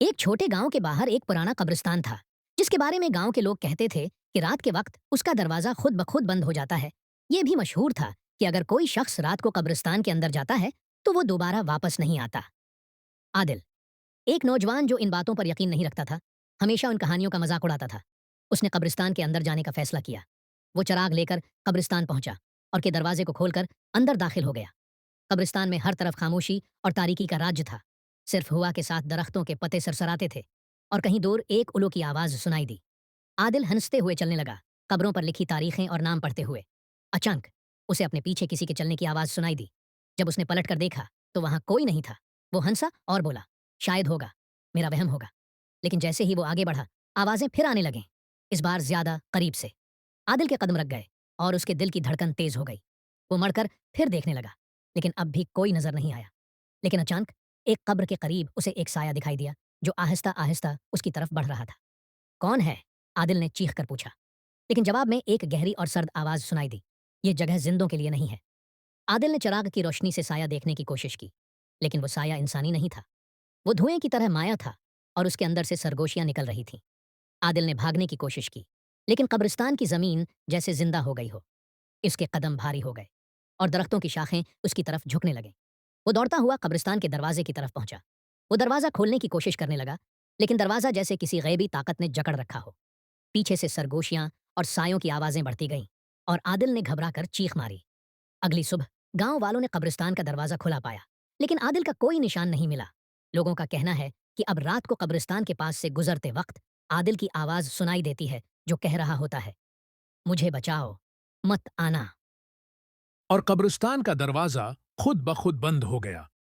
एक छोटे गांव के बाहर एक पुराना कब्रिस्तान था, जिसके बारे में गांव के लोग कहते थे कि रात के वक्त उसका दरवाजा खुद ब खुद बंद हो जाता है। यह भी मशहूर था कि अगर कोई शख्स रात को कब्रिस्तान के अंदर जाता है तो वो दोबारा वापस नहीं आता। आदिल, एक नौजवान जो इन बातों पर यकीन नहीं रखता था, हमेशा उन कहानियों का मजाक उड़ाता था। उसने कब्रिस्तान के अंदर जाने का फैसला किया। वो चराग लेकर कब्रिस्तान पहुंचा और के दरवाजे को खोलकर अंदर दाखिल हो गया। कब्रिस्तान में हर तरफ खामोशी और तारीकी का राज्य था। सिर्फ हवा के साथ दरख्तों के पत्ते सरसराते थे और कहीं दूर एक उल्लू की आवाज सुनाई दी। आदिल हंसते हुए चलने लगा, कब्रों पर लिखी तारीखें और नाम पढ़ते हुए। अचानक उसे अपने पीछे किसी के चलने की आवाज सुनाई दी। जब उसने पलट कर देखा तो वहां कोई नहीं था। वो हंसा और बोला, शायद होगा, मेरा वहम होगा। लेकिन जैसे ही वो आगे बढ़ा, आवाजें फिर आने लगें, इस बार ज्यादा करीब से। आदिल के कदम रख गए और उसके दिल की धड़कन तेज हो गई। वो मड़कर फिर देखने लगा, लेकिन अब भी कोई नजर नहीं आया। लेकिन अचानक एक कब्र के करीब उसे एक साया दिखाई दिया, जो आहिस्ता आहिस्ता उसकी तरफ बढ़ रहा था। कौन है? आदिल ने चीख कर पूछा। लेकिन जवाब में एक गहरी और सर्द आवाज सुनाई दी, ये जगह जिंदों के लिए नहीं है। आदिल ने चिराग की रोशनी से साया देखने की कोशिश की, लेकिन वो साया इंसानी नहीं था। वो धुएं की तरह माया था और उसके अंदर से सरगोशियां निकल रही थीं। आदिल ने भागने की कोशिश की, लेकिन कब्रिस्तान की जमीन जैसे जिंदा हो गई हो। इसके कदम भारी हो गए और दरख्तों की शाखें उसकी तरफ झुकने लगीं। वो दौड़ता हुआ कब्रिस्तान के दरवाजे की तरफ पहुंचा। वो दरवाजा खोलने की कोशिश करने लगा, लेकिन दरवाजा जैसे किसी गैबी ताकत ने जकड़ रखा हो। पीछे से सरगोशियां और सायों की आवाजें बढ़ती गईं और आदिल ने घबराकर चीख मारी। अगली सुबह गांव वालों ने कब्रिस्तान का दरवाजा खुला पाया, लेकिन आदिल का कोई निशान नहीं मिला। लोगों का कहना है कि अब रात को कब्रिस्तान के पास से गुजरते वक्त आदिल की आवाज सुनाई देती है, जो कह रहा होता है, मुझे बचाओ, मत आना। और कब्रिस्तान का दरवाजा खुद ब खुद बंद हो गया।